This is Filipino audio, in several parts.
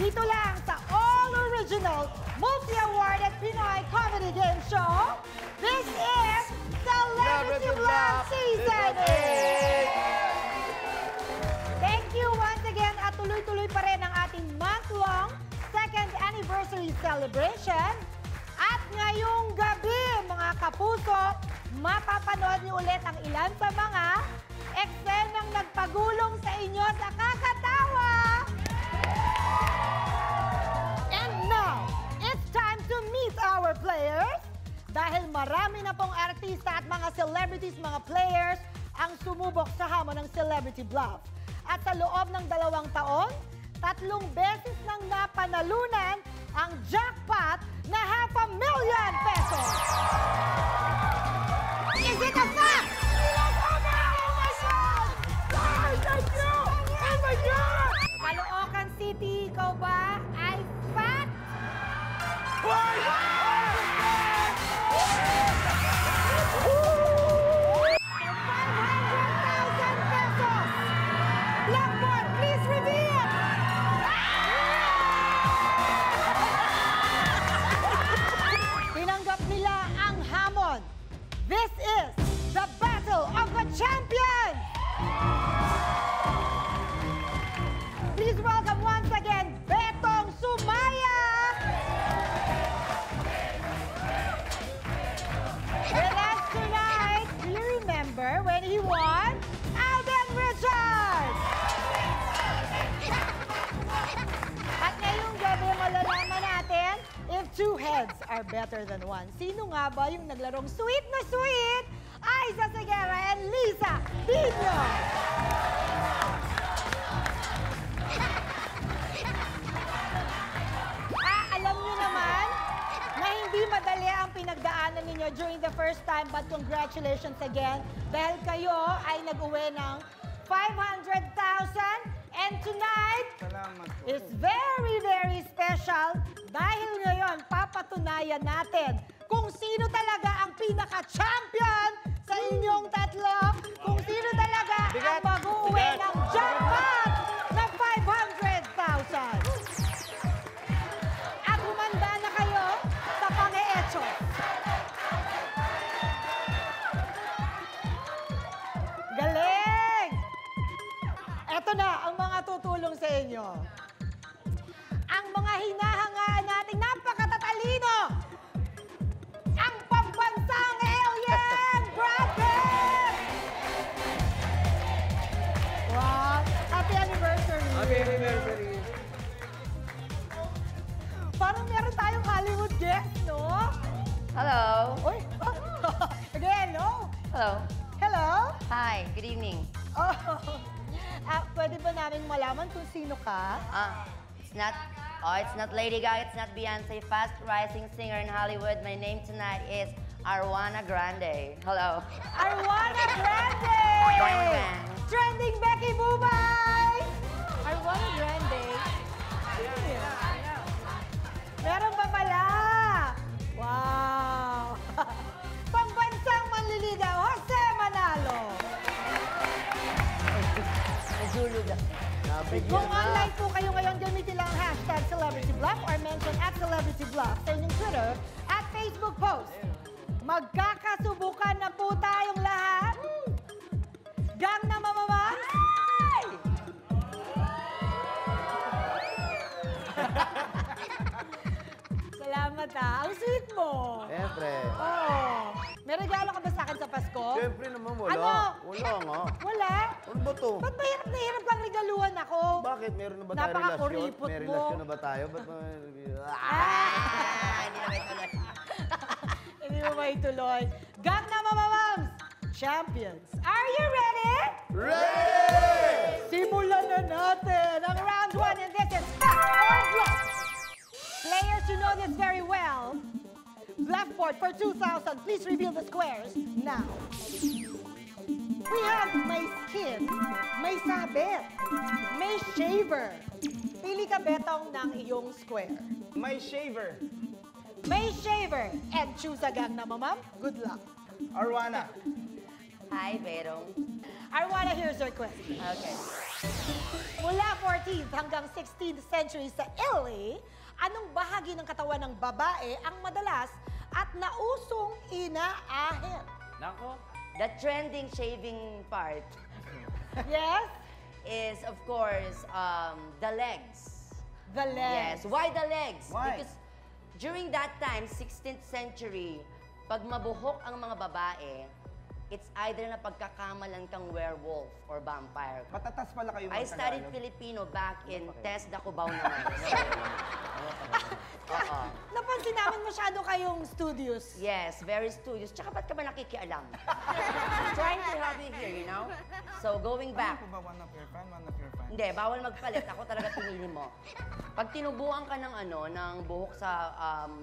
Dito lang sa all-original, multi-awarded Pinoy comedy game show. This is Celebrity Vlog Season 8! Thank you once again at tuloy-tuloy pa rin ang ating month-long second anniversary celebration. At ngayong gabi, mga kapuso, mapapanood niyo ulit ang ilan sa mga eksenang nagpagulong sa inyo sa kakatawa. And now, it's time to meet our players. Dahil marami na pong artista at mga celebrities, mga players, ang sumubok sa hamon ng Celebrity Bluff. At sa loob ng 2 taon, 3 beses nang napanalunan ang jackpot na ₱500,000 pesos. Is it a fact? Caloocan City, ikaw ba ay fact? Blackboard, please reveal! Tinanggap nila ang hamon. This is the Battle of the Champions! Please welcome once again, Betong Sumaya! With us tonight, do you remember when he won? Alden Richards! At ngayong gabi, malalaman natin if 2 heads are better than 1. Sino nga ba yung naglarong sweet na sweet? Aiza Seguera and Lisa Dino! Alam nyo naman na hindi madali ang pinagdaanan ninyo during the first time, but congratulations again dahil kayo ay nag-uwi ng 500,000 and tonight is very, very special dahil ngayon papatunayan natin kung sino talaga ang pinaka-champion sa inyong tatlo, kung sino talaga ang mag-uwi ng jackpot na 500,000. At humanda na kayo sa pang-eecho. Galing! Eto na ang mga tutulong sa inyo. Ang mga hinahangaan nating napakatatalino. Ang pambansang alien, Brad Pitt! Wow! Happy anniversary! Happy anniversary! Parang meron tayong Hollywood guest, no? Hello. Uy! Again, hello! Hello. Hello? Hi, good evening. Oh, pwede ba namin malaman kung sino ka? It's not Lady Gaga, it's not Beyonce, fast rising singer in Hollywood. My name tonight is Arwana Grande. Hello. Arwana Grande! Bang, bang. Trending Becky Bubay! Arwana Grande. Meron pa pala! Wow! Pambansang manliligaw, Jose Manalo! Kung online po kayo ngayon, gamitin lang ang hashtag #CelebrityBluff or mention @CelebrityBluff sa inyong Twitter at Facebook post. Magkakasubukan na po tayong lahat. Gang na mamamang! Salamat Ang sweet mo. Siyempre. Oo. May regalo ka ba sa akin sa Pasko? Siyempre naman wala. Ano? Wala nga. Wala? Ano ba to? Ba't mahirap na hirap kang regaluhan ako? Bakit? Meron na ba tayo Napaka-kuripot relasyon? May mo. relasyon na ba tayo? Ba't Hindi na may tuloy. Hindi mo maituloy. Gang na mamamams! Champions, are you ready? Ready! Simulan na natin ang round 1 and this is Fact or Bluff. Players, you know this very well. Blackboard for 2,000. Please reveal the squares now. We have may skin, may sabit, may shaver. Pili ka, Betong, ng iyong square. My shaver. May shaver. And choose a gang na mamam. Good luck. Arwana. Hi, Verong. Arwana, here's your question. Okay. Mula 14th hanggang 16th century sa Italy, anong bahagi ng katawan ng babae ang madalas at nausong inaahit? Nako. The trending shaving part Yes? is, of course, the legs. The legs. Yes. Why the legs? Why? Because during that time, 16th century, pag mabuhok ang mga babae, it's either na pagkakamalan kang werewolf or vampire. Matatas pala kayo I studied Filipino back in TES Cubao naman. Oo. Napansin namin masyado kayong studios. Yes, very studious. Tsaka ba't ka ba nakikialam? Trying to help you here, you know? So, going back. Ano ba, one of your fan, one of your fan? Hindi, bawal magpalit. Ako talaga pinili mo. Pag tinubuan ka ng ng buhok sa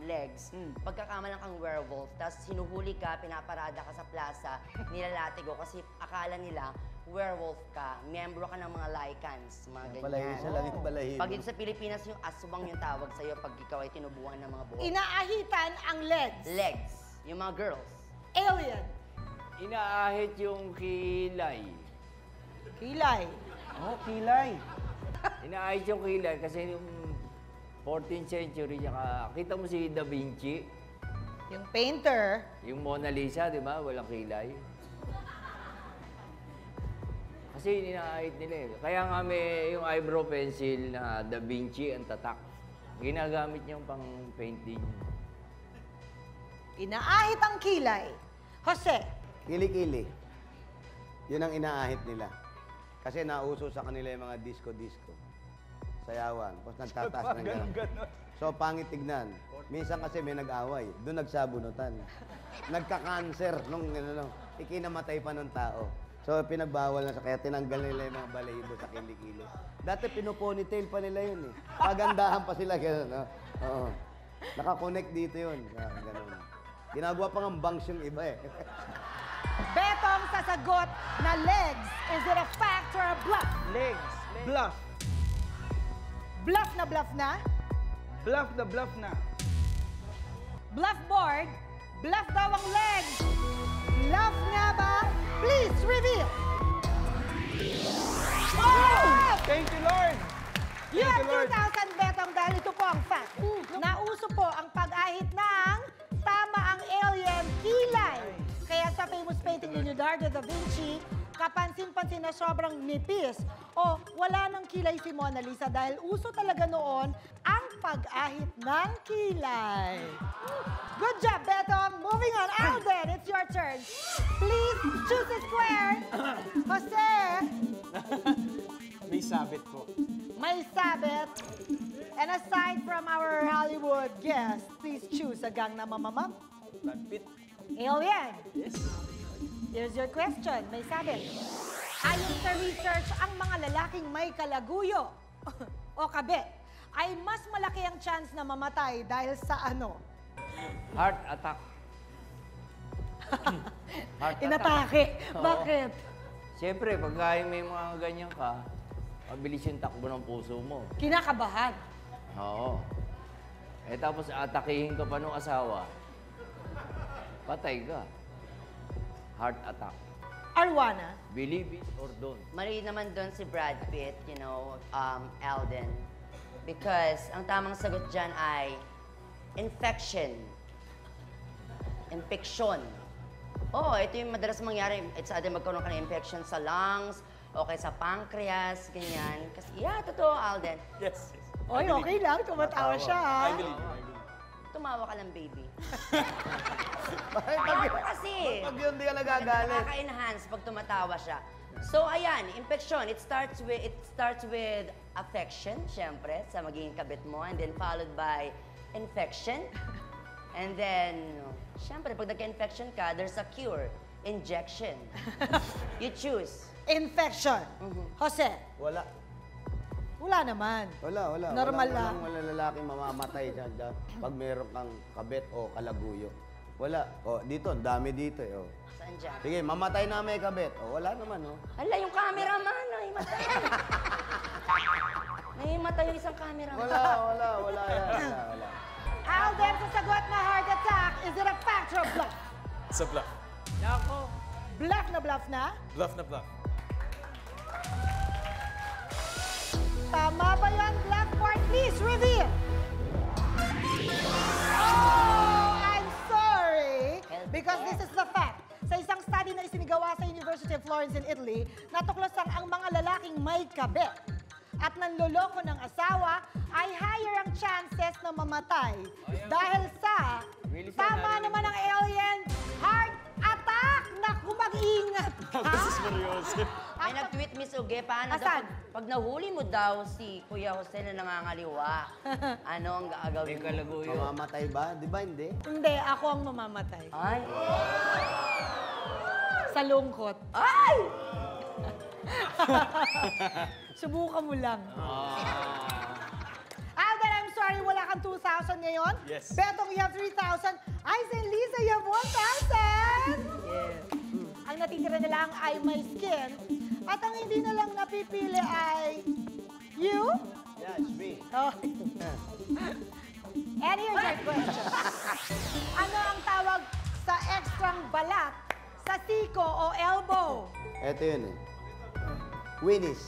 legs, pagkakamalan kang werewolf, tapos hinuhuli ka, pinaparada ka sa plaza, nilalatigo kasi akala nila werewolf ka, miyembro ka ng mga Lycans, mga ganyan. Balahibo lang yung balahibo. Pag dito sa Pilipinas, yung aswang yung tawag sa'yo pag ikaw ay tinubuan ng mga buhok. Inaahitan ang legs. Legs, yung mga girls. Alien. Inaahit yung kilay. Kilay. Oh, kilay. Inaahit yung kilay kasi yung 14th century, tsaka kita mo si Da Vinci, Yung painter. yung Mona Lisa, di ba? Walang kilay. Kasi inaahit nila eh. Kaya nga may yung eyebrow pencil na Da Vinci ang tatak. Ginagamit niyang pang painting. Inaahit ang kilay. Jose. Kili-kili. Yun ang inaahit nila. Kasi nauso sa kanila yung mga disco-disco. Sayawan. Tapos nagtataas ng gano'n. So, pangit tignan. Minsan kasi may nag-away. Doon nagsabunutan. Nagka-cancer nung ikinamatay pa ng tao. So, pinagbawal na sa kaya tinanggal nila yung mga balahibo sa kilikili. Dati pinuponytail pa nila yun eh. Pagandahan pa sila gano'n. No? Oo. Nakakonect dito yun. Gano'n. Ginagawa pa ng bangs yung iba eh. Betong sasagot na legs. Is it a fact or a bluff? Legs. Bluff. Bluff na bluff na? Bluff na bluff na. Bluff board. Bluff daw ang legs. Bluff nga ba? Please reveal. Oh! Thank you, Lord. You have you, Lord. 2,000 betong dahil ito po ang fact. Nauso po ang pag-ahit ng tama ang alien kilay. Kaya sa famous painting ni Leonardo da Vinci, kapansin-pansin na sobrang nipis o wala ng kilay si Mona Lisa dahil uso talaga noon ang pag-ahit ng kilay. Good job, Betong. Moving on. Alden, it's your turn. Please choose a square. Jose, May sabit po. may sabit. And aside from our Hollywood guest, please choose a Gangnam Mama. Brad Pitt. Alien. Yes. Here's your question. May sabit. Ayon sa research, ang mga lalaking may kalaguyo o kabit ay mas malaki ang chance na mamatay dahil sa ano? Heart attack. Heart attack. Inatake. Oo. Bakit? Siyempre, pagka may mga ganyan ka, mabilis yung takbo ng puso mo. Kinakabahan. Oo. Eh tapos atakihin ka pa nung asawa, patay ka. Heart attack. Arwana. Believe it or don't. Mali naman doon si Brad Pitt, you know, Alden. Because ang tamang sagot dyan ay infection. Infection. Oo, ito yung madalas mangyari. It's either magkaroon ka ng infection sa lungs, o kaya sa pancreas, ganyan. Kasi, yeah, totoo, Alden. Yes. Oy, okay lang. Tumatawa siya, ha? Tumawa ka lang, baby. Bakit Tumawa kasi. pag yun di ka nagagalit? Nakaka-enhance pag tumatawa siya. So, ayan, infection. It starts with affection, syempre, sa magiging kabit mo. And then followed by infection. And then, syempre, pag nagka-infection ka, there's a cure. Injection. You choose. Infection. Jose. Wala. Wala naman. Wala. Normal lang. Walang lalaking mamamatay dyan pag meron kang kabit o kalaguyo. Wala. O, dito, dami dito eh. O. Saan dyan? Sige, mamatay na may kabit. O, wala naman, o. Hala, yung cameraman, nahimatay. Nahimatay yung isang cameraman. Wala yan. Wala. Alden, sa sagot na heart attack, is it a fact or a bluff? Sa bluff. Nako. Bluff na bluff na? Bluff na bluff. Tama ba yun, Blackboard? Please reveal. Oh, I'm sorry. Because this is the fact. Sa isang study na isinigawa sa University of Florence in Italy, natuklasan ang mga lalaking may kabit at nanloloko ng asawa ay higher ang chances na mamatay dahil sa tama naman ang alien heart attack. Naku, mag-ingat ka. May nag-tweet, Miss Uge, paano daw Asan? pag nahuli mo daw si Kuya Jose na nangangaliwa, ano ang May gagawin mo? kalaguyo. Mamamatay ba? Di ba hindi? Hindi, ako ang mamamatay. Ay! Sa lungkot. Ay! Subukan mo lang. Alden, I'm sorry, wala kang 2,000 ngayon. Yes. Betong, you have 3,000. Ice and Lisa, you have 1,000. Yes. Ang natitira na lang ay my skin. At ang hindi na lang napipili ay you. Yeah, it's me. Oh. And here's your question. Ano ang tawag sa extrang balat sa siko o elbow? Ito yun eh. Winnis.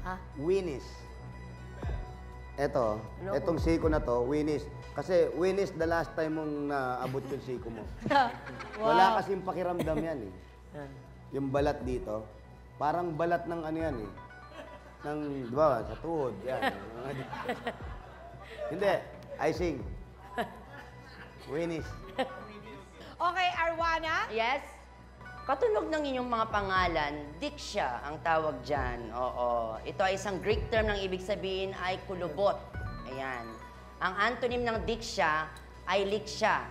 Ha? Winnis. Etong siko na to, Winnis. Kasi Winnis, the last time mong naabot yung siko mo. Wala kasing pakiramdam yan eh. Yung balat dito, parang balat ng ano yan eh. Ng, di ba, sa tuhod. Yan. Hindi, icing. Winnis. Okay, Arwana. Yes? Katunog ng inyong mga pangalan, diksya ang tawag dyan. Oo. Ito ay isang Greek term ng ibig sabihin ay kulubot. Ayan. Ang antonym ng diksya ay liksya.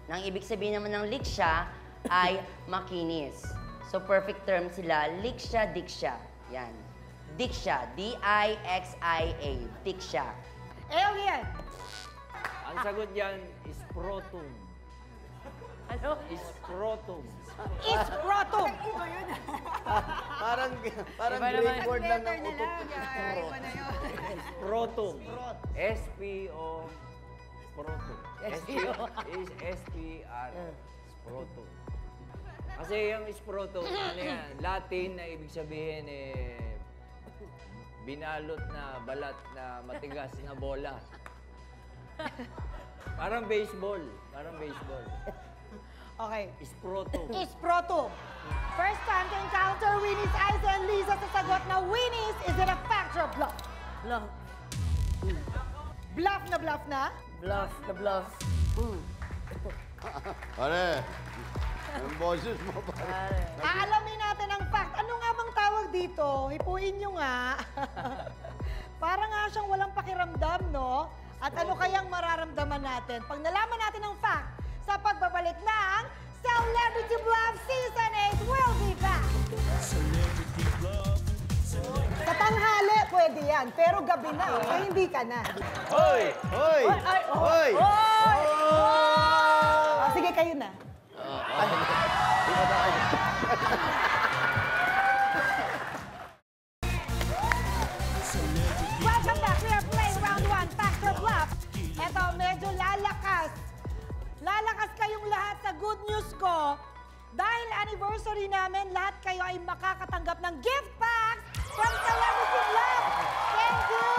Nang ibig sabihin naman ng liksya ay makinis. So perfect term sila, liksya, diksya. Yan. Diksya, D-I-X-I-A, diksya. Alien. Ang sagot yan is protum. Ano? Scrotum. Isprotum. Parang Iba Greek naman. word lang ng utot. Scrotum. S-P-O. Scrotum. Is S-P-R. Scrotum. Kasi yung scrotum, ano yan, Latin na ibig sabihin eh, binalot na balat na matigas na bola. Parang baseball. Parang baseball. Okay. Scrotum. Isprotum. First time to encounter Winnie's Ice and Lisa sa sagot na Winnie's, is it a fact or bluff? Bluff. Bluff na bluff na? Bluff, the bluff. Pare, yung boses mo pare. Aalamin natin ang fact. Ano nga bang tawag dito? Hipuin nyo nga. Parang nga siyang walang pakiramdam, no? At ano kayang mararamdaman natin? Pag nalaman natin ang fact sa pagbabalik ng Celebrity Bluff Season 8, we'll be back! Sa tanghali, pwede yan. Pero gabi na, kaya hindi ka na. Hoy! Hoy! Hoy! Oh, sige, kayo na. Welcome back. We are playing round 1, Fact or Bluff. Eto, medyo lalakas. Lalakas kayong lahat sa good news ko. Dahil anniversary namin, lahat kayo ay makakatanggap ng gift packs from Celebrity Bluff. Thank you!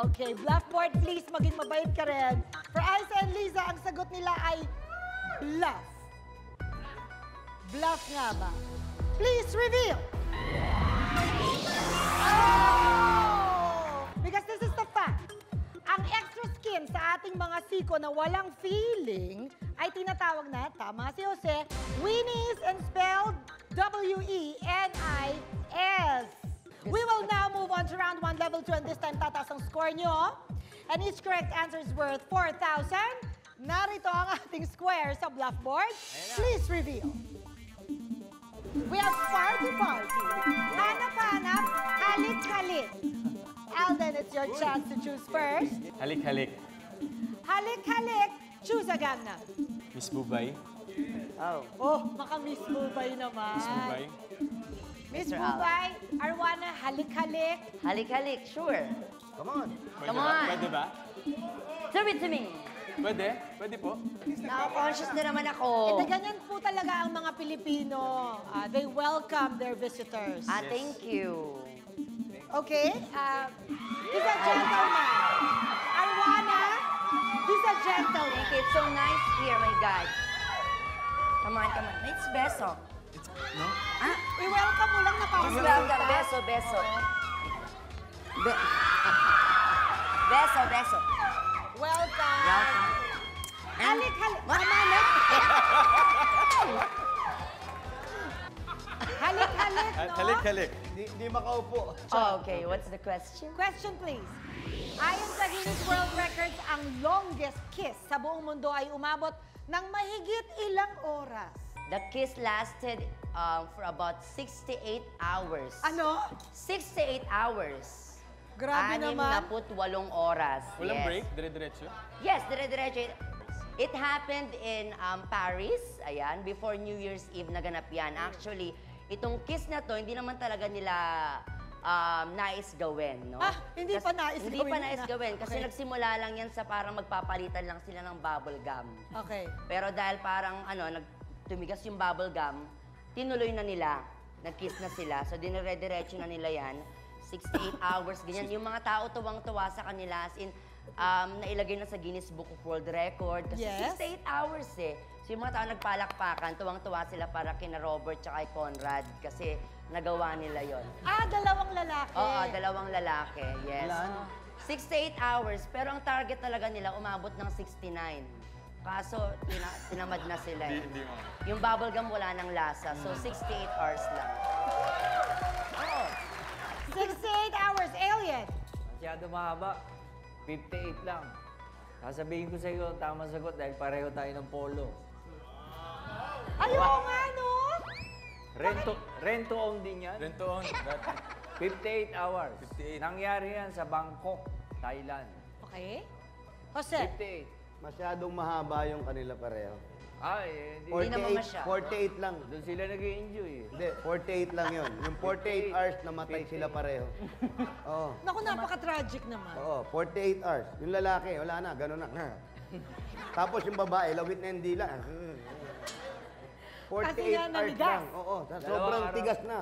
Okay, Bluffboard, please, maging mabait ka rin. For Isa and Lisa, ang sagot nila ay bluff. Bluff nga ba? Please reveal! Oh! Because this is the fact. Ang extra skin sa ating mga siko na walang feeling ay tinatawag na, tama si Jose, Winnie's and spelled W-E-N-I-S. We will now move on to round 1, level 2, and this time tataas ang score nyo. And each correct answer is worth 4,000. Narito ang ating square sa Bluffboard. Please reveal. We have party party, hanap-hanap, halik-halik. Alden, it's your chance to choose first. Halik-halik. Halik-halik, choose a Gangnam. Miss Bubay. Oh, maka-Miss Bubay naman. Miss Bubay. Miss Mr. Bubay, Arwana, halik-halik. Halik-halik, sure. Come on. Come on. Pwede ba? Serve it to me. Pwede? Pwede po? Now-conscious na naman ako. Ito ganyan po talaga ang mga Pilipino. They welcome their visitors. Thank you. Okay? He's a gentleman. Arwana, he's a gentleman. Thank you. It's so nice here, my God. Come on, come on. It's beso. I-welcome mo lang na parang Please welcome. Beso, beso. Beso, beso. Welcome. Welcome. Halik, halik. Mamanak. Halik, halik, no? Halik. Di makaupo. Okay, what's the question? Question, please. Ayon sa Guinness World Records, ang longest kiss sa buong mundo ay umabot ng mahigit ilang oras. The kiss lasted for about 68 hours. Ano? 68 hours. Grabe naman. 68 oras. Walang Yes. break? Dire-diretso? Yes, dire-diretso. It happened in Paris, ayan, before New Year's Eve naganap yan. Actually, itong kiss na to, hindi naman talaga nila nais gawin, no? Hindi pa nais Hindi gawin pa nais na. gawin, kasi Okay. nagsimula lang yan sa parang magpapalitan lang sila ng bubble gum. Okay. Pero dahil parang tumigas yung bubble gum, tinuloy na nila, nag-kiss na sila. So dinire-diretso na nila yan. 68 hours, ganyan. Yung mga tao tuwang-tuwa sa kanila, as in, nailagay na sa Guinness Book of World Record. Kasi Yes. 68 hours eh. So yung mga tao nagpalakpakan, tuwang-tuwa sila para kina Robert tsaka kay Conrad kasi nagawa nila yon. Dalawang lalaki. Oo, dalawang lalaki, yes. Ilan? 68 hours, pero ang target talaga nila umabot ng 69. Kaso, tinamad na sila eh. Hindi mo. Yung bubblegum wala ng lasa, so 68 hours lang. Oo. 68 hours, alien. Masyado mahaba. 58 lang. Sasabihin ko sa iyo, tamang sagot dahil pareho tayo ng polo. Ayaw nga, no? Rent to own din yan. Rent to own. 58 hours. 58. Nangyari yan sa Bangkok, Thailand. Okay. Jose. 58. Masyadong mahaba yung kanila pareho. Ay, Hindi naman masya. 48 lang. doon sila nag-i-enjoy eh. Hindi, 48 lang yun. Yung 48 hours namatay sila pareho. Oo. Naku, napaka-tragic naman. Oo, 48 hours. Yung lalaki, wala na, gano'n na. Tapos yung babae, lawit na yung dila. 48 Kasi nga hours nanigas. lang. Oo, sobrang araw. tigas na.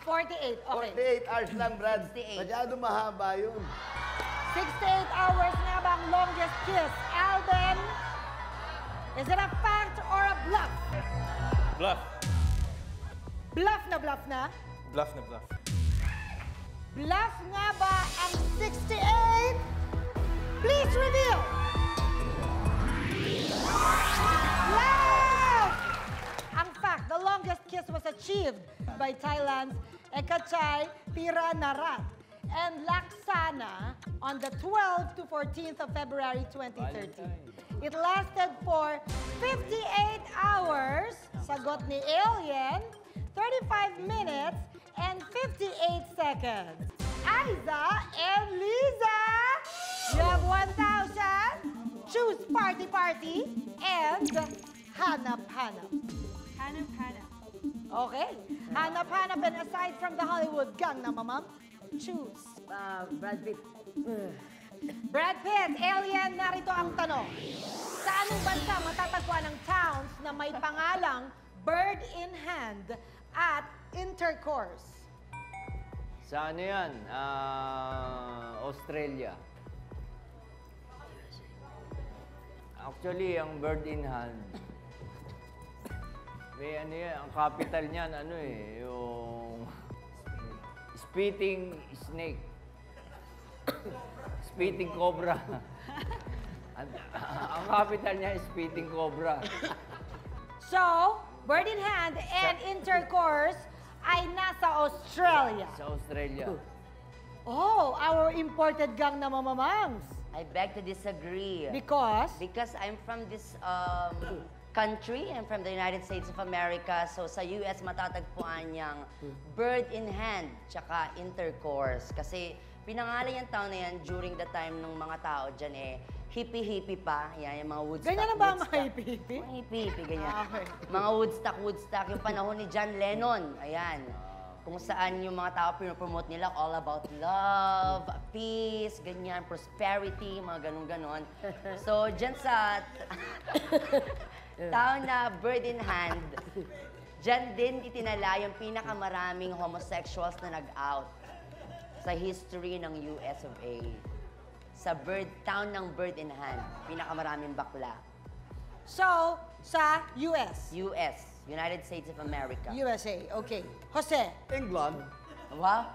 48, okay. 48 hours lang, Brad. 68. Masyado mahaba yun. 68 hours nga ba ang longest kiss? Alden, is it a fact or a bluff? Bluff. Bluff na bluff na? Bluff na bluff. Bluff nga ba ang 68? Please reveal! Bluff! Ang fact, the longest kiss was achieved by Thailand's Ekachai Piranarat and Laksana on the 12th to 14th of February 2013. It lasted for 58 hours, sagot ni Alien, 35 minutes, and 58 seconds. Aiza and Liza, you have 1,000. Choose Party Party and Hanap Hanap. Hanap, hanap. Okay. Hanap Hanap, and aside from the Hollywood Gangnam Mama, choose. Brad Pitt. Brad Pitt, Alien, narito ang tanong. Sa anong bansa matatagpuan ang towns na may pangalang bird in hand at intercourse? Sa ano yan? Australia. Actually, ang bird in hand, may ano yan, ang capital niyan, ano eh, yung spitting snake. Spitting cobra. Ang capital niya is spitting cobra. So, bird in hand and intercourse ay nasa Australia. Sa Australia. Oh, our imported Gangnam Mamangs. I beg to disagree. Because? Because I'm from this country, I'm from the United States of America, so sa US matatagpuan niyang bird in hand, tsaka intercourse. Kasi pinangalan yung town na yan during the time ng mga tao dyan eh, hippie-hippie pa. Yan, yung mga Woodstock. Ganyan na ba ang mga Woodstock. hippie-hippie? Mga hippie-hippie, ganyan. Okay. Mga Woodstock, yung panahon ni John Lennon. Ayan. kung saan yung mga tao pinopromote nila all about love, peace, ganyan, prosperity, mga ganon-ganon. So, dyan sa town na Bird in Hand, dyan din itinala yung pinakamaraming homosexuals na nag-out sa history ng US of A. Sa town ng Bird in Hand, pinakamaraming bakla. So, sa US. US, United States of America. USA, okay. Jose, England. Wow.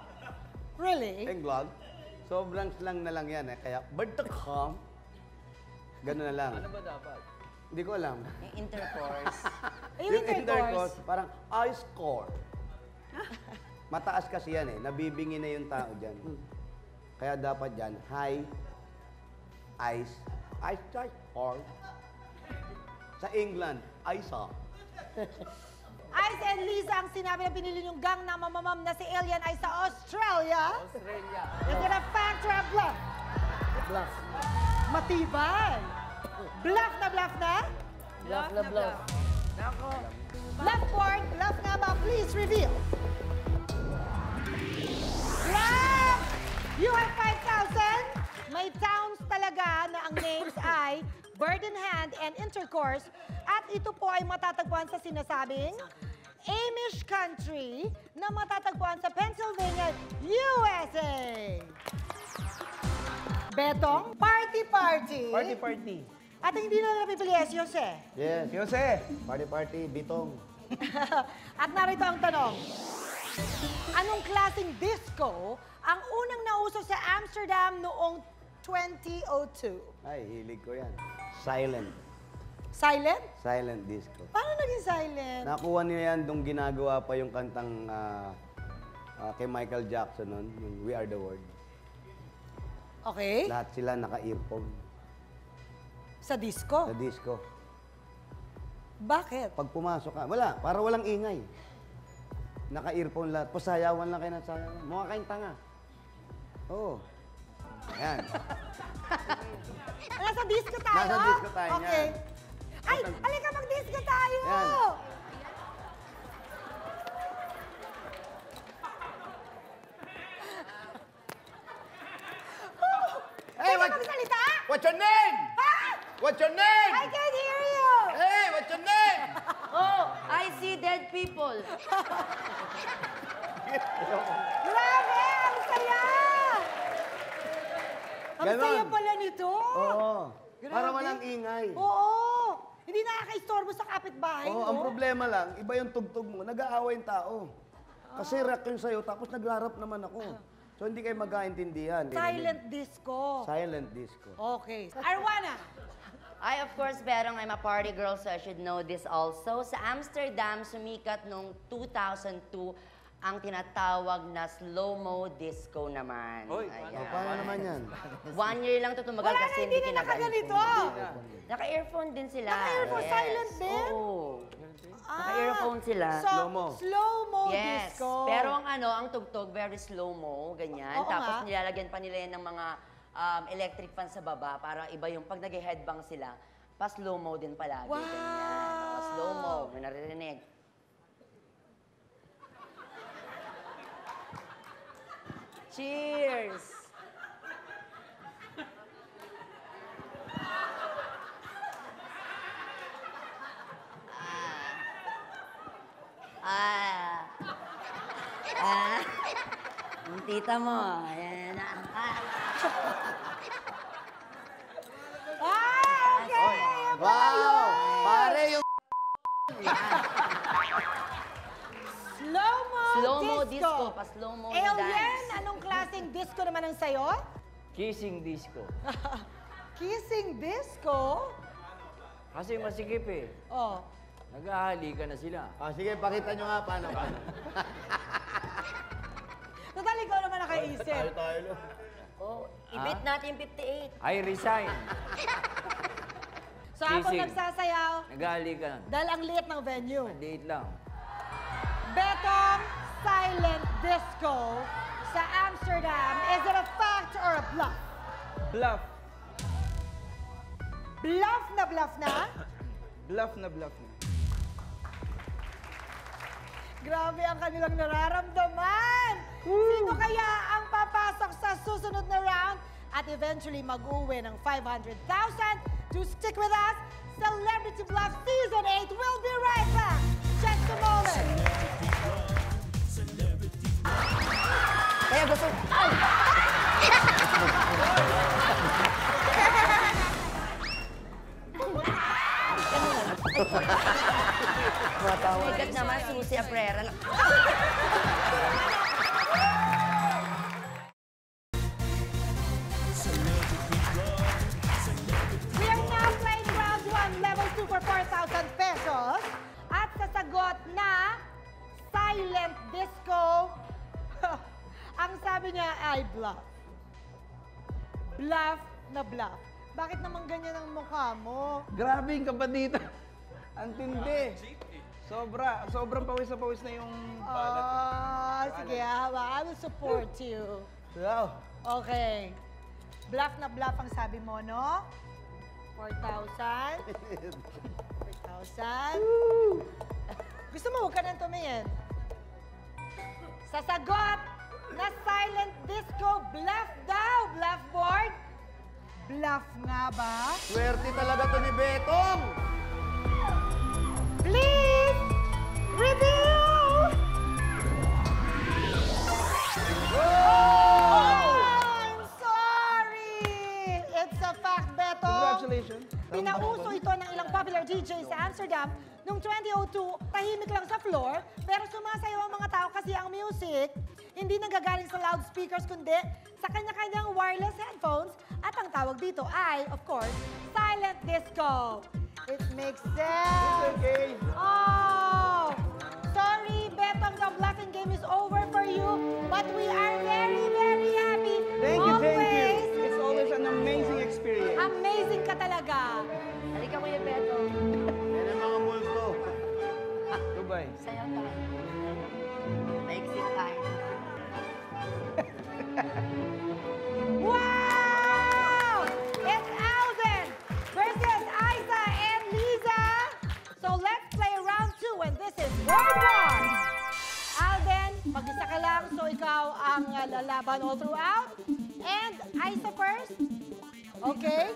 really? England. Sobrang slang na lang yan eh. Kaya, bird.com. Gano'n na lang. Ano ba dapat? Hindi ko alam. Yung intercourse. Yung intercourse. Parang I score. Mataas kasi yan eh. Nabibingi na yung tao dyan. Kaya dapat dyan, high, ice, or sa England, I saw. Ice and Lisa ang sinabi na pinili yung gang na mamamam na si Alien ay sa Australia. Australia. Is it a fact or a bluff? Bluff. Matibay. Bluff na bluff na? Bluff na bluff. Nako. Left board, bluff nga ba? Please reveal. Bluff! You have 5,000. May towns talaga na ang names ay Bird in Hand and Intercourse. At ito po ay matatagpuan sa sinasabing Amish country na matatagpuan sa Pennsylvania, USA. Betong, party-party. Party. At ang hindi na napipili si Jose. Yes. Jose. Party, bitong. At narito ang tanong. Anong klaseng disco ang unang nauso sa Amsterdam noong 2002? Ay, hilig ko yan. Silent. Silent? Silent disco. Paano naging silent? Nakuha niya yan nung ginagawa pa yung kantang kay Michael Jackson nun, yung We Are The World. Okay. Lahat sila naka-earphone Sa disco? sa disco. Bakit? Pag pumasok ka, wala, para walang ingay. Naka-earphone lahat. Pasayawan lang kayo ng sayawan. Mukha kayong tanga. Oo. Ayan. Nasa disco tayo? Nasa disco tayo, Okay. yan. Ay, halika mag-disco tayo! Yan. Pwede magsalita? What's your name? Ha? What's your name? I can't hear you! Hey, what's your name? Oh, I see dead people. Grabe! Ang saya! Ang Ganon. saya pala nito! Oo. Grabe. Para walang ingay. Oo! Hindi nakaka-istorbo sa kapitbahay, Oo, no? ang problema lang, iba yung tugtog mo, nag-aaway yung tao. Kasi rock yung sa'yo, tapos nagrarap naman ako. So hindi kayo magkaintindihan. Silent disco. Silent disco. Okay. Arwana! I, of course, Berong, I'm a party girl, so I should know this also. Sa Amsterdam, sumikat noong 2002 ang tinatawag na slow-mo disco naman. Hoy, O, paano naman yan? 1 year lang to tumagal Wala na, kasi hindi na kinagal. nakaganito. Naka-earphone din sila. Naka-earphone, silent din? Oo. Naka-earphone sila. So, Slow-mo. slow-mo Yes. disco. Pero ang tugtog, very slow-mo, ganyan. Oo Tapos nga. nilalagyan pa nila yan ng mga electric fan sa baba para iba yung pag nag-headbang sila, pa slow-mo din palagi. Wow. Ganyan. O, slow-mo, may naririnig. Cheers! Yung tita mo, ayan na. Okay! Wow! Pare yung... Slow-mo Slow-mo disco. disco, pa slow-mo Alien, dance. anong klaseng disco naman ang sayo? Kissing disco. Kissing disco? Kasi masikip eh. Oh. Nag-ahalikan na sila. Sige, pakita nyo nga paano. Total, ikaw naman nakaisip. Oh, ibit natin yung 58. I resign. So, habang Kissing. nagsasayaw, Nag-ahalikan. dahil ang liit ng venue, Date lang. Betong silent disco sa Amsterdam. Is it a fact or a bluff? Bluff. Bluff na bluff na? Bluff na bluff na. Grabe ang kanilang nararamdaman. Sino kaya ang papasok sa susunod na round at eventually mag-uwi ng 500,000? To stick with us, Celebrity Bluff Season 8 will be right back. Just a moment. Kaya gusto... Magat naman, Susie Aprera. We are now playing round 1, level 2 for 4,000 pesos. At sa sagot na silent disco, ang sabi niya ay bluff. Bluff na bluff. Bakit naman ganyan ang mukha mo? Grabe yung kapatid. Ang tindi. Sobrang pawis na pawis na yung Sige, I will support you. Wow. Okay. Bluff na bluff ang sabi mo, no? 4,000. 4,000. Gusto mo, huwag ka nang tumingin. Sa sagot na silent disco, bluff daw, bluff board. Bluff nga ba? Swerte talaga to ni Betong! Please, reveal! Oh, I'm sorry! It's a fact, Beto. Congratulations. Pinauso ito ng ilang popular DJ sa Amsterdam noong 2002, tahimik lang sa floor, pero sumasayaw ang mga tao kasi ang music hindi nanggagaling sa loudspeakers kundi sa kanya-kanyang wireless headphones at ang tawag dito ay, of course, silent disco. It makes sense. Okay. Oh! Sorry, Betong, the bluffing game is over for you, but we are very, very happy. Thank you. Always. It's always an amazing experience. Amazing ka talaga. Halika mo yung Beto. Yan ang mga multo. Dubai. Sayaw tayo. Maiksin tayo. Wow! It's Alden versus Isa and Liza. So let's play round 2 and this is World War. Alden, mag-isa ka lang so ikaw ang lalaban all throughout. And Isa first. Okay.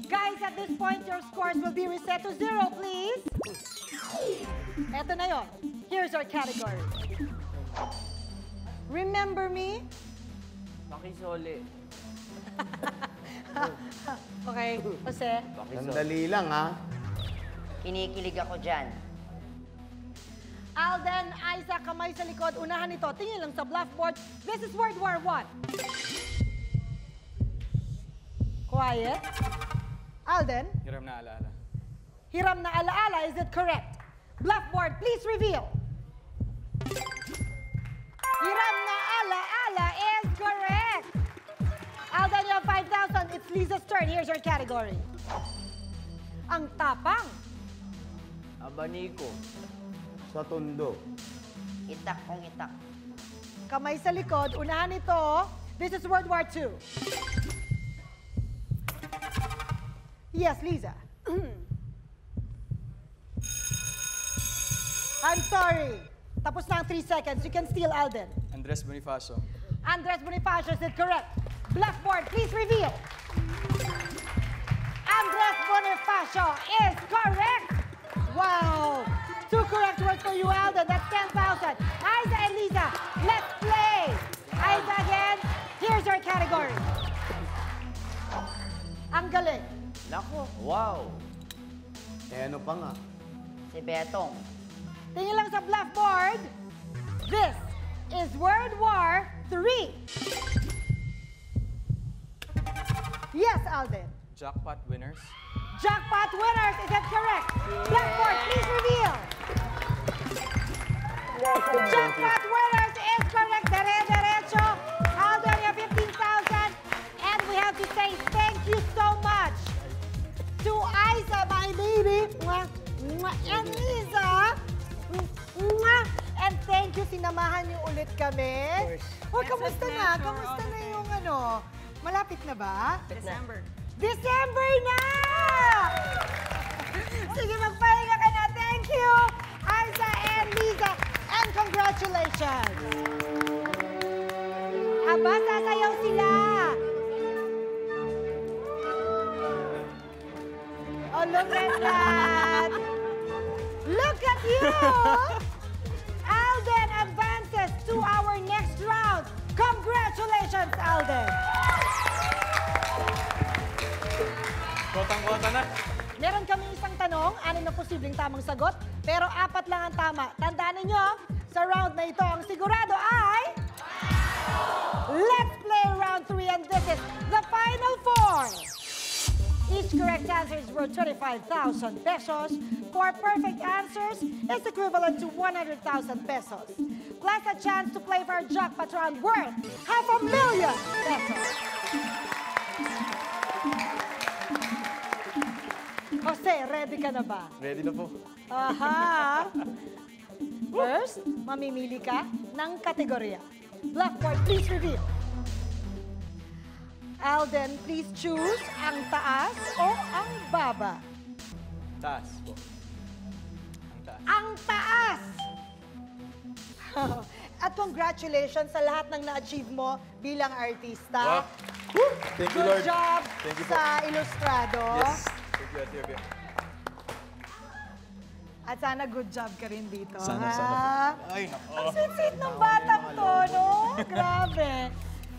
Guys, at this point, your scores will be reset to 0, please. Eto na yon. Here's our category. Remember me? Pakisole. Okay, Jose. Sandali lang, ha? Kinikilig ako dyan. Alden, Isa, kamay sa likod. Unahan ito. Tingin lang sa blackboard. This is World War I. Quiet. Alden, Hiram na alaala. hiram na alaala. Is it correct? Blackboard, please reveal. Hiram na alaala is correct. Alden, you have 5,000. It's Liza's turn. Here's your category. Ang tapang. Abaniko. Sa tundo. Itak kong itak. Kamay sa likod. Unahan ito. This is World War II. Yes, Liza. I'm sorry. Tapos na ang 3 seconds. You can steal Alden. Andres Bonifacio. Andres Bonifacio, is it correct? Blackboard, please reveal. Andres Bonifacio is correct. Wow. 2 correct words for you, Alden. That's 10,000. Isa and Liza, let's play. Isa again. Here's your category. Ang galing. Nako, wow. Eh, ano pa nga? Si Betong. Tingin lang sa blackboard. This is World War III. Yes, Alden. Jackpot winners. Jackpot winners, is that correct? Blackboard, please reveal. Jackpot winners is correct. Derecho. Alden, you have 15,000. And we have to say thank you so much to Isa, my baby. Mwah, mwah, and Liza. Mwah. And thank you, sinamahan niyo ulit kami. Oh, kamusta na? Kamusta na yung ano? Malapit na ba? December. December na! Sige, magpahinga ka na. Thank you, Isa and Liza. And Alden, congratulations! Aba, sasayaw sila! Oh, look at that! Look at you! Alden advances to our next round. Congratulations, Alden! Kotang-kota na. Meron kami isang tanong, 6 na posibleng tamang sagot, pero 4 lang ang tama. Tandaan ninyo, sa round na ito, ang sigurado ay... Let's play round 3 and this is the final 4. Each correct answer is worth 25,000 pesos. 4 perfect answers is equivalent to 100,000 pesos. Plus a chance to play for a jackpot round worth 500,000 pesos. Jose, ready ka na ba? Ready na po. Aha! First, mamimili ka ng kategorya. Blackboard, please reveal. Alden, please choose ang taas o ang baba. Taas po. Ang taas. Ang taas! At congratulations sa lahat ng na-achieve mo bilang artista. Wow. Thank you, Good Lord. job Thank you po. sa Ilustrado. Yes. Thank you, Ate Yogi. At sana good job ka rin dito. Sana, ha? sana po. Ay, nako. Ang sweet-sweet ng batang to, no? Grabe.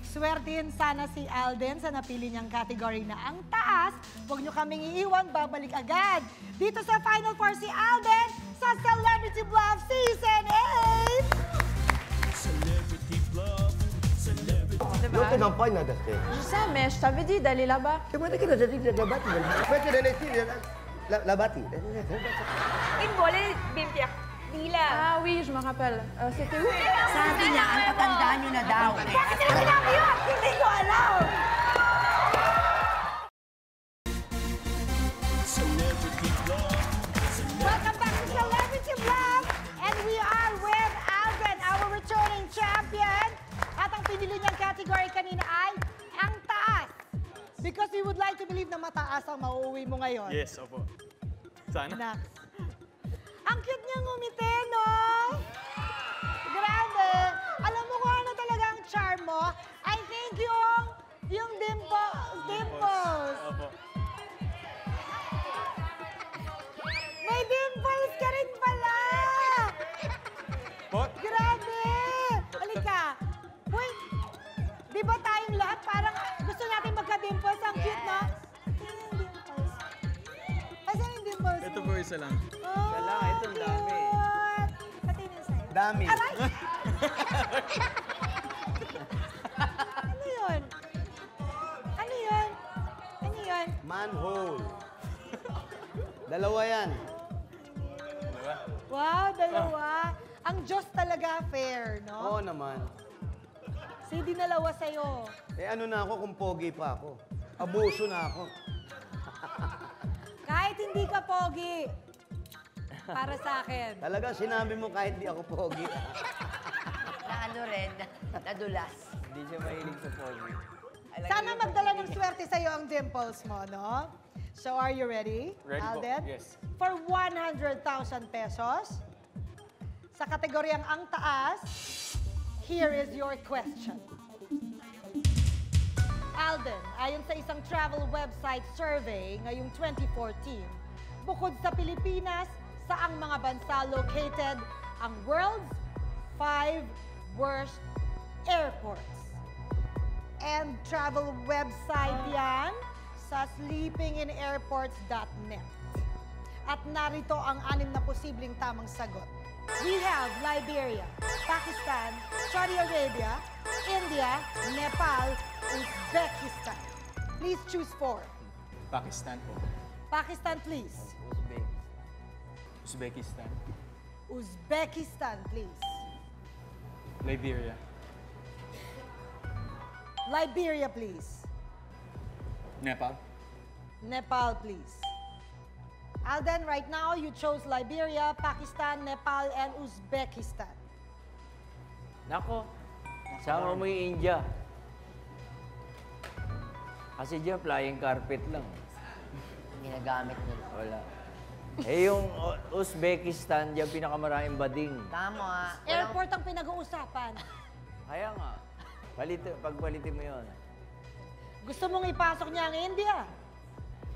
Swertihin sana si Alden sa napili niyang category na ang taas. Huwag niyo kaming iiwan, babalik agad. Dito sa Final Four si Alden sa Celebrity Bluff Season 8! Io te non fai nada te. Je sais, mais je t'avais dit d'aller là-bas. Che guarda che la gente la batti. Invece delle tiri la batti. Une volée, Bimpia. Dila. Ah oui, je me rappelle. C'était où? Sabi niya, ang tatandaan nyo na daw. Bakit niya sinabi yun? Hindi ko alam! Welcome back to Celebrity Bluff! And we are with Alden, our returning champion. At ang pinili niyang category kanina ay ang taas. Because we would like to believe na mataas ang mauuwi mo ngayon. Yes, opo. Sana. Next. Ang cute niyang ngumiti, no? Grabe. Alam mo kung ano talaga ang charm mo? I think yung dimples. Opo. May dimples ka rin pala. Po? Grabe. Halika. Uy, di ba tayong lahat parang gusto natin magka-dimples? Ang cute, no? Tingnan yung dimples. Asan yung dimples? Ito po isa lang. Oh, Wala, ito ang dami. cute. Patingin sa'yo. Dami. Aray! Ano yun? Ano yun? Ano yun? Manhole. Dalawa yan. Diba? Wow, dalawa. Ang Diyos talaga fair, Oo no? naman. Si dinalawa sa'yo. Eh ano na ako kung pogi pa ako? Abuso na ako. Kahit hindi ka pogi. Para sa akin. Talagang sinabi mo kahit di ako pogi. Na ano rin, nadulas. Hindi siya mahilig sa pogi. Sana magdala ng swerte sa'yo ang dimples mo, no? So, are you ready, Ready po, Alden? yes. For 100,000 pesos, sa kategoryang ang taas, here is your question. Alden, ayon sa isang travel website survey ngayong 2014, bukod sa Pilipinas, saang mga bansa located ang world's 5 worst airports? And travel website yan sa sleepinginairports.net. At narito ang 6 na posibleng tamang sagot. We have Liberia, Pakistan, Saudi Arabia, India, Nepal, Uzbekistan. Please choose 4. Pakistan po. Pakistan, please. Uzbek. Uzbekistan. Uzbekistan, please. Liberia. Liberia, please. Nepal. Nepal, please. Alden, right now you chose Liberia, Pakistan, Nepal, and Uzbekistan. Nako, sama mo yung India. Kasi dyan, flying carpet lang. Ginagamit nila. Wala. Yung Uzbekistan, yung pinakamaraming bading. Tama. Airport ang pinag-uusapan. Kaya nga, pagpalitin mo yun. Gusto mong ipasok niya ang India?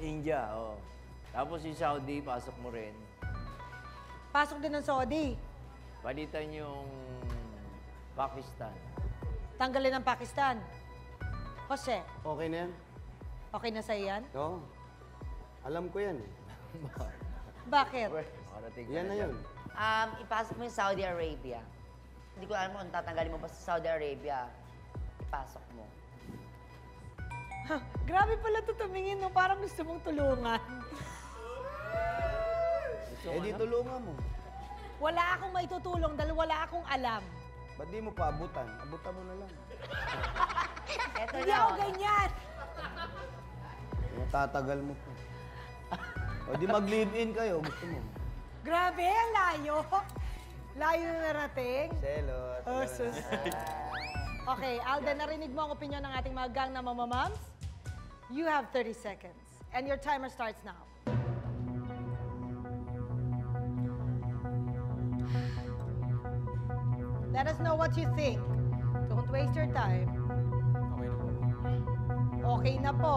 India, oh. Tapos yung Saudi, pasok mo rin. Pasok din ng Saudi. Palitan yung Pakistan. Tanggalin ang Pakistan. Jose, Okay na yan? okay na sa'yo yan? Oo. Alam ko yan. Bakit? Makarating ka Yan na yun. Ipasok mo yung Saudi Arabia. Hindi ko alam kung tatanggalin mo ba sa Saudi Arabia. Ipasok mo. Ha, grabe pala ito tumingin, no? Parang gusto mong tulungan. Di tulungan mo. Wala akong maitutulong dahil wala akong alam. Ba't di mo pa abutan? Abutan mo na lang. Eto Hindi na. ako ganyan. Tatagal mo pa. O di mag-live-in kayo, gusto mo. Grabe, ang layo. Layo na narating. Selot. Oh, sus. Okay, Alden, narinig mo ang opinion ng ating mga gang na mamamams? You have 30 seconds. And your timer starts now. Let us know what you think. Don't waste your time. Okay na po. Okay na po.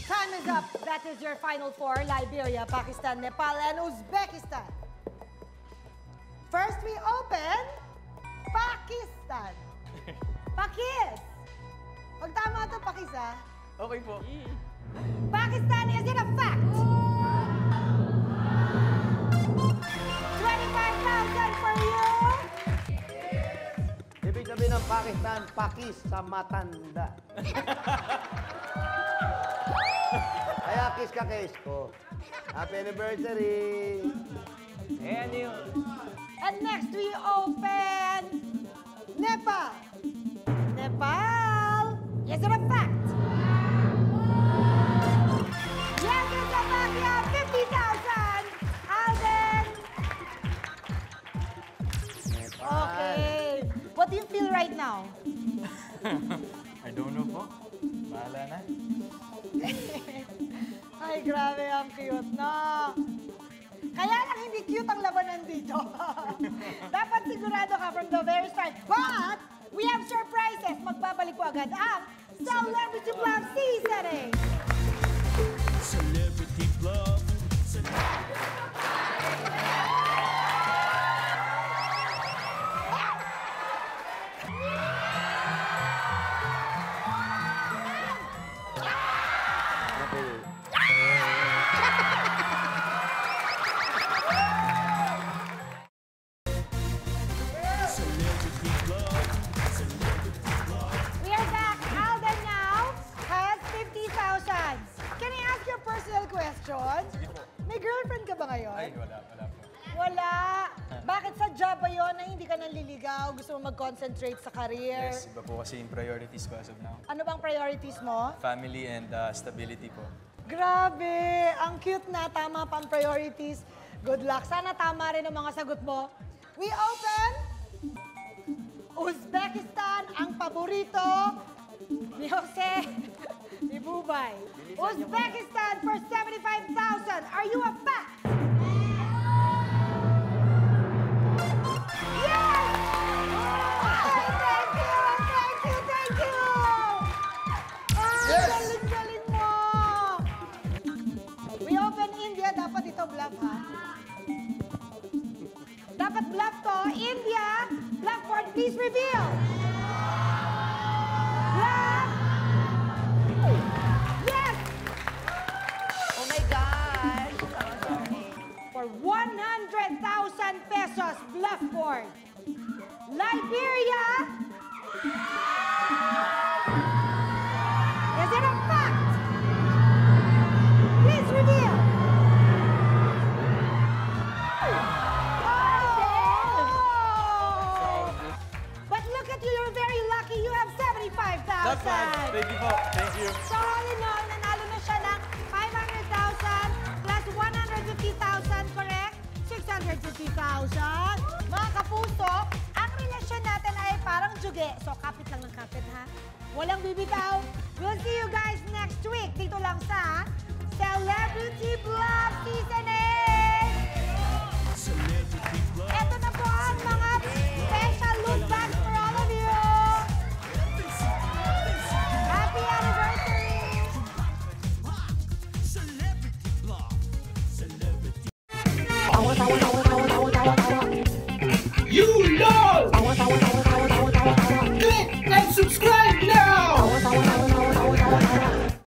Time is up. That is your final four: Liberia, Pakistan, Nepal, and Uzbekistan. First, we open Pakistan. Pakis! Pag tama ito, Pakis, ha? Okay po. Pakistan, is it a fact? 25,000 for you. Ibig sabihin ng Pakistan, pakis sa matanda. Kaya kiss ka kay Isko. Happy anniversary! Ano yun? And next, we open Nepal. Nepal, is it a fact? Yes, it's a fact. You have 50,000. Alden. Okay. What do you feel right now? I don't know po. Bahala na. Ay, grabe, ang cute, no? Kaya lang hindi cute ang labanan dito. Dapat sigurado ka from the very start. But, we have surprises. Magbabalik po agad ang Celebrity Bluff Seasoning. Celebrity Bluff. We are back. Alden now has 50,000. Can I ask you a personal question? May girlfriend ka ba ngayon? Ay, wala po. Wala. Bakit sa job ba yun na hindi ka nanliligaw? Gusto mo mag-concentrate sa career? Yes, iba po kasi yung priorities ko as of now. Ano bang priorities mo? Family and stability po. Grabe! Ang cute na. Tama pa ang priorities. Good luck. Sana tama rin ang mga sagot mo. We open Uzbekistan, ang paborito ni Jose, ni Bubay. Uzbekistan for 75,000. Are you a fact? Yes! Ay, thank you! Thank you! Thank you! Ay, galing-galing mo! We open India. Dapat ito bluff, ha? Dapat bluff to. India, Blackboard, please reveal. Bluff. Yes! Oh my gosh! For 100,000 pesos, Bluffboard. Liberia. Is it a fact? Please reveal. Oh! But look at you, you're very lucky. You have 75,000. Thank you po. Thank you. So all in all, nanalo na siya ng 500,000 150,000. Mga kapuso, ang relasyon natin ay parang juge. So, kapit lang ng kapit, ha? Walang bibitaw. We'll see you guys next week. Dito lang sa Celebrity Bluff Season 8! Ito na po ang mga special look bags for all of you! Happy anniversary! You know!